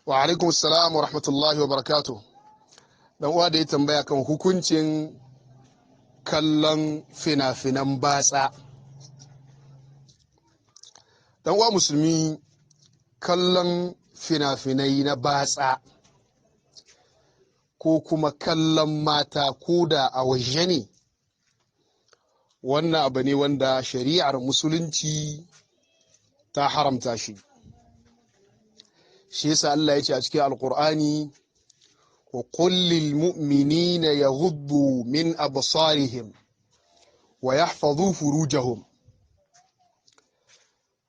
Wa alaikum salam wa rahmatullahi wa barakatuh. Dan uwa da ya tambaya kan hukuncin kallon fina-finan batsa. Dan uwa musulmi, kallon fina-finai na batsa ko kuma kallon mata ko da a waje ne, wannan abu ne wanda shari'ar musulunci ta haramta shi. Shi yasa Allah ya ce a cikin Alƙur'ani, wa qul lil mu'minina yaghuddu min absarihim wa yahfazu furujahum.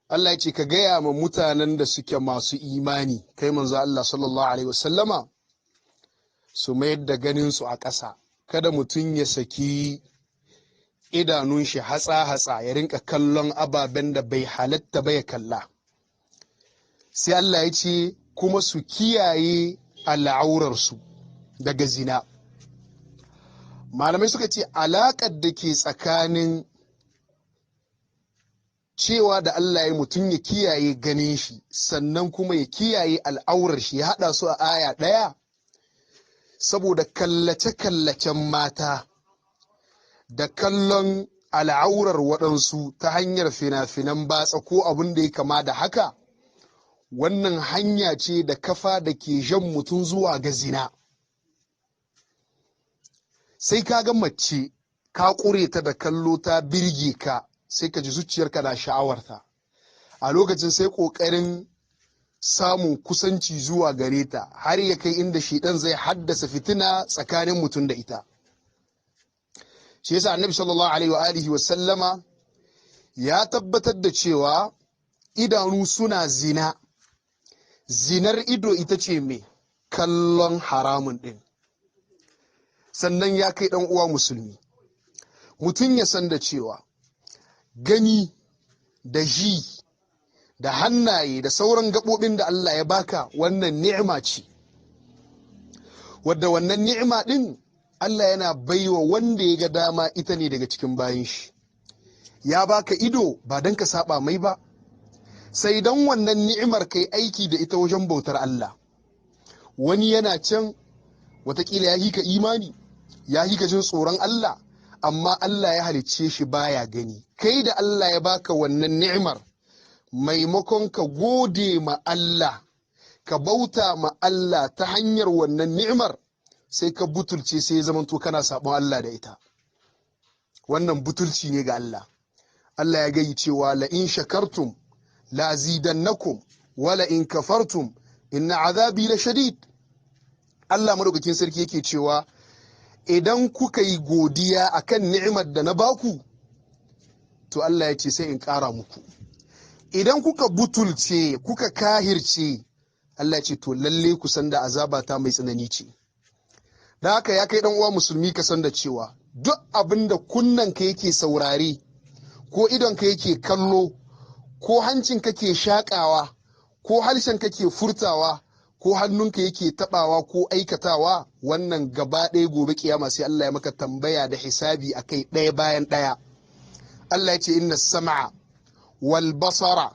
Allah ya ce ka gaya ma mutanen da suke masu imani, kai manzo Allah sallallahu alaihi wasallama, su mayar da ganin su a ƙasa. Kada mutum ya saki idanun shi hatsa-hatsa ya rinka kallon ababen da bai halatta ba ya kalla. Sai Allah ya ce kuma su kiyaye al'aurarsu daga zina. Malamai suka ce alaƙar da ke tsakanin cewa da Allah ya mutum ya kiyaye ganin shi sannan kuma ya kiyaye al'aurar shi, ya haɗa su a aya ɗaya, saboda kallace-kallacen mata da kallon al'aurar waɗansu ta hanyar fina-finan batsa ko abin da ya kama da haka, wannan hanya ce da kafa da ke jan mutum zuwa ga zina. Sai ka ga mace ka ƙure ta da kallo ta birge ka, sai ka ji zuciyarka na sha'awarta, a lokacin sai ƙoƙarin samun kusanci zuwa gare ta har ya kai inda shedan zai haddasa fitina tsakanin mutum da ita. Shi yasa annabi sallallahu alaihi wa alihi wa sallama ya tabbatar da cewa idanu suna zina. Zinar ido ita ce mai kallon haramun din. Sannan ya kai dan uwa musulmi, mutum ya san da cewa gani da ji da hannaye da sauran gaɓoɓin da Allah ya baka wannan ni'ima ce, wadda wannan ni'ima ɗin Allah yana baiwa wanda ya ga dama ita ne daga cikin bayan shi. Ya baka ido ba don ka saba mai ba, sai don wannan ni'imar kai aiki da ita wajen bautar Allah. Wani yana can watakila ya hika imani, ya hika jin tsoron Allah, amma Allah ya halicce shi baya gani. Kai da Allah ya baka wannan ni'imar, maimakon ka gode ma Allah, ka bauta ma Allah ta hanyar wannan ni'imar, sai ka butulce, sai ya zamanto kana sabon Allah da ita. Wannan butulci ne ga Allah. Allah ya gayi cewa la in shakartum la azidannakum wa la in kafartum inna azabi la shadid. Allah madaukakin sarki yake cewa idan kuka yi godiya akan ni'imar da na baku, to Allah ya ce sai in ƙara muku. Idan kuka butulce, kuka kahirce, Allah ce to lalle ku san da azaba ta mai tsanani ce. Da haka ya kai dan uwa musulmi, ka san da cewa duk abin da kunnanka yake saurare, ko idonka yake kallo, ko hancin kake shakawa, ko harshen kake furtawa, ko hannunka yake tabawa ko aikatawa, wannan gaba ɗaya gobe kiyama sai Allah ya maka tambaya da hisabi akai ɗaya bayan ɗaya. Allah ya ce inna sam'a wal basara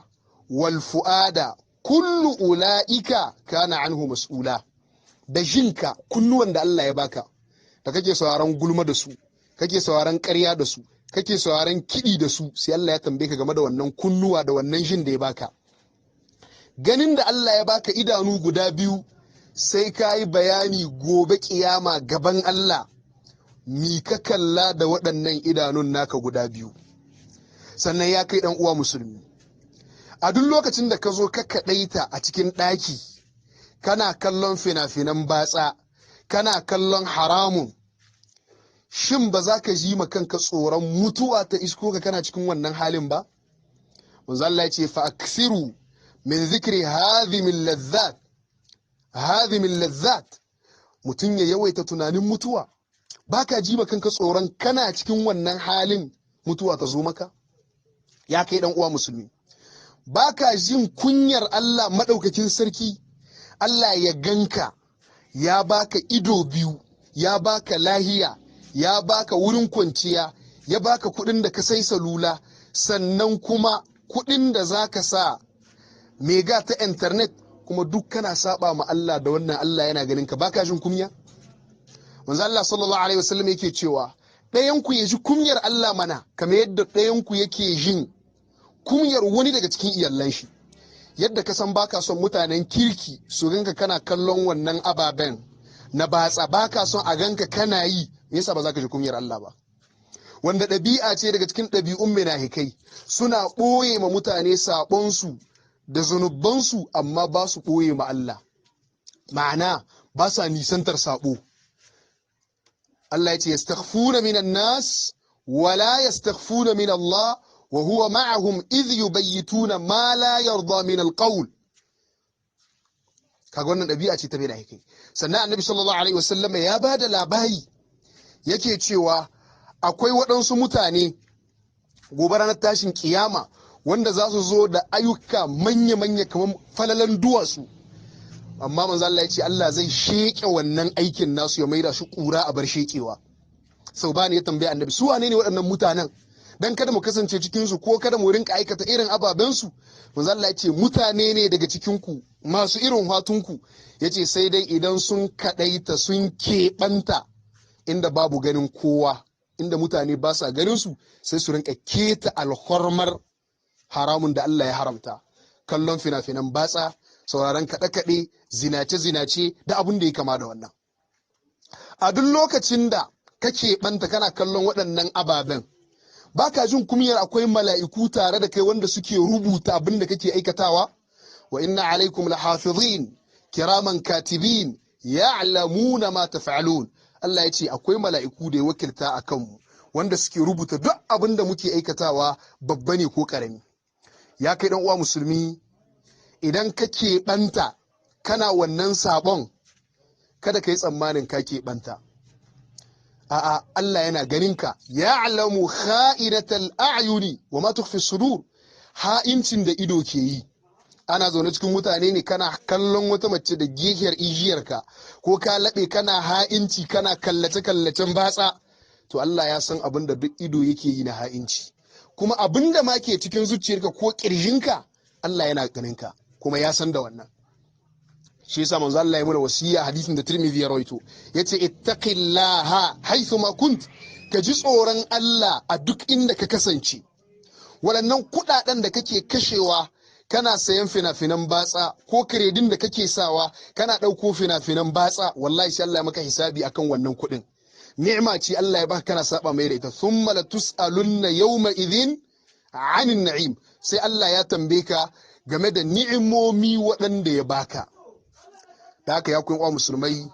wal fu'ada kullu ula'ika kana anhu mas'ula. Da jinka, kunnuwan da Allah ya baka, da kake sauraron gulma da su, kake sauraron ƙarya da su, kake sauraron kiɗi da su, sai Allah ya tambaye ka game da wannan kunnuwa da wannan jin da ya baka. Ganin da Allah ya baka idanu guda biyu, sai ka yi bayani gobe kiyama gaban Allah, mi ka kalla da waɗannan idanun naka guda biyu. Sannan ya kai ɗan uwa musulmi, a duk lokacin da ka zo ka kaɗaita a cikin ɗaki, kana kallon fina-finan batsa, kana kallon haramun, shin ba za ka ji ma kanka tsoron mutuwa ta isko ka kana cikin wannan halin ba? Manzo Allah ya ce fa aksiru min zikri hadhimin lazzat, mutum ya yawaita tunanin mutuwa. Baka ji ma kanka tsoron kana cikin wannan halin mutuwa ta zo maka? Ya kai dan uwa musulmi, baka jin kunyar Allah madaukakin sarki, Allah ya ganka, ya baka ido biyu, ya baka lahiya, ya baka wurin kwanciya, ya baka kudin da ka sai salula, sannan kuma kudin da zaka sa mega ta internet kuma duk kana saba ma Allah da wannan, Allah yana ganin ka, baka jin kunya? Manzo Allah sallallahu alaihi wasallam yake cewa ɗayan ku ya ji kunyar Allah mana kamar yadda ɗayan ku yake jin kunyar wani daga cikin iyalan shi. Yadda ka san baka son mutanen kirki su ganka kana kallon wannan ababen na batsa, baka son a ganka kana yi, me yasa ba za ka ji kunyar Allah ba? Wanda ɗabi'a ce daga cikin ɗabi'un munafikai, suna ɓoye ma mutane saɓonsu da zunubansu amma ba su ɓoye ma Allah, ma'ana ba sa nisantar saɓo. Allah ya ce yastakhfuna minan nas wala yastakhfuna min Allah wa huwa ma'ahum idh yubayyituna ma la yarda min alqawl. Kaga wannan ɗabi'a ce ta munafikai. Sannan Annabi sallallahu alaihi wasallam ya bada labari yake cewa akwai waɗansu mutane gobe ranar tashin kiyama wanda za su zo da ayyuka manya-manya kamar falalan duwatsu, amma manzo Allah ya ce Allah zai sheke wannan aikin nasu ya maida shi kura a bar shekewa. Sau ba ne ya tambaya Annabi su wane ne waɗannan mutanen, dan kada mu kasance cikin su ko kada mu rinka aikata irin ababen su. Manzo Allah ya ce mutane ne daga cikin ku masu irin hatunku, yace sai dai idan sun kadaita sun keɓanta inda babu ganin kowa, inda mutane ba sa ganin su, sai su rinka keta alhormar haramun da Allah ya haramta, kallon fina-finan batsa, sauraron kaɗe-kaɗe, zinace-zinace da abin da ya kama da wannan. A duk lokacin da kake ɓanta kana kallon waɗannan ababen, ba ka jin kumiyar akwai mala'iku tare da kai wanda suke rubuta abin da kake aikatawa? Wa inna alaikum lahafizin kiraman katibin ya'lamuna ma taf'alun. Allah ya ce akwai mala'iku da ya wakilta a kanmu wanda suke rubuta duk abin da muke aikatawa, babba ne ko ƙarami. Ya kai ɗan uwa musulmi, idan ka keɓanta kana wannan sabon, kada ka yi tsammanin ka keɓanta. A'a, Allah yana ganinka, ya'lamu kha'inatal a'yuni wa ma tukhfi sudur. Ha'incin da ido ke yi, ana zaune cikin mutane ne kana kallon wata mace da gehiyar ijiyarka, ko ka laɓe kana ha'inci kana kallace-kallacen batsa, to Allah ya san abin da duk ido yake yi na ha'inci, kuma abin da ma ke cikin zuciyarka ko ƙirjinka Allah yana ganinka kuma ya san da wannan. Shi yasa manzo Allah ya mura wasiya, hadisin da Tirmidhi ya rawaito, yace ittaqillaha haythu ma kunt, ka ji tsoron Allah a duk inda ka kasance. Waɗannan kuɗaɗen da kake kashewa kana sayan fina-finan batsa, ko kiredin da kake sawa kana ɗauko fina-finan batsa, wallahi sai Allah ya maka hisabi akan wannan kuɗin. Ni'ima ce Allah ya baka kana saba mai da ita. Thumma la tus'alunna yawma idhin 'anil na'im. Sai Allah ya tambaye ka game da ni'imomi waɗanda ya baka. Da haka ya ku uwa musulmai,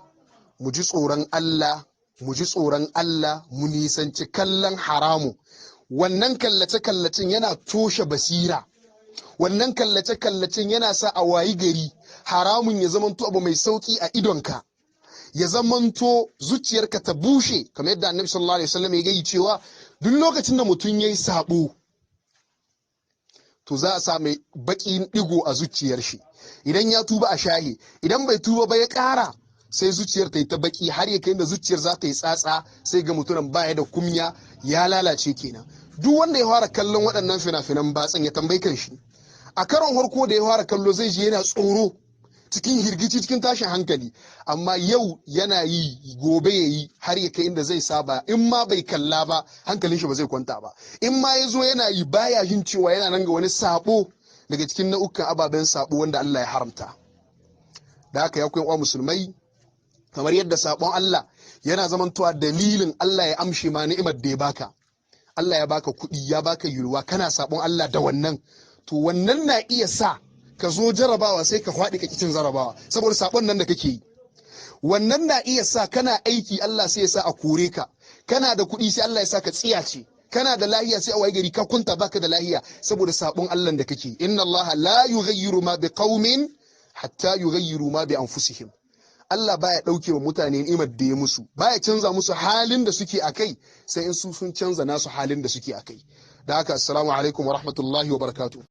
mu ji tsoron Allah, mu ji tsoron Allah, mu nisanci kallon haramu. Wannan kallace-kallacin yana toshe basira. Wannan kallace-kallacin yana sa a wayi gari haramun ya zamanto abu mai sauki a idonka, ya zamanto zuciyarka ta bushe, kamar yadda Annabi sallallahu alaihi wasallam ya gayi cewa duk lokacin da mutum yayi sabo to za a sa mai baƙin digo a zuciyar shi. Idan ya tuba a shahi, idan bai tuba ba ya ƙara, sai zuciyar ta yi ta baki har ya kai da zuciyar za ta yi tsatsa, sai ga mutumin baya da kumya, ya lalace kenan. Duk wanda ya fara kallon waɗannan fina-finan batsan ya tambayi kan shi, a karon harko da ya fara kallo zai ji yana tsoro, cikin hirgici, cikin tashin hankali, amma yau yana yi, gobe ya yi, har ya kai inda zai saba. In ma bai kalla ba hankalin shi ba zai kwanta ba, in ma ya zo yana yi baya jin cewa yana nan ga wani sabo daga cikin nau'ukan ababen sabo wanda Allah ya haramta. Da haka ya kuwa musulmai, kamar yadda sabon Allah yana zamantowa dalilin Allah ya amshe ma ni'imar da ya baka. Allah ya baka kuɗi, ya baka yulwa, kana sabon Allah da wannan, to wannan na iya sa ka zo jarabawa sai ka faɗi ka kicin jarabawa saboda sabon nan da kake yi. Wannan na iya sa kana aiki Allah sai ya sa a kore ka, kana da kuɗi sai Allah ya sa ka tsiyace, kana da lahiya sai a waye gari ka kunta baka da lahiya saboda sabon Allah da kake. Inna Allah la yughayyiru ma biqaumin hatta yughayyiru ma bi anfusihim. Allah baya dauke wa mutane ni'imar da ya musu, baya canza musu halin da suke akai sai in su sun canza nasu halin da suke akai. Da haka assalamu alaikum wa rahmatullahi wa barakatuh.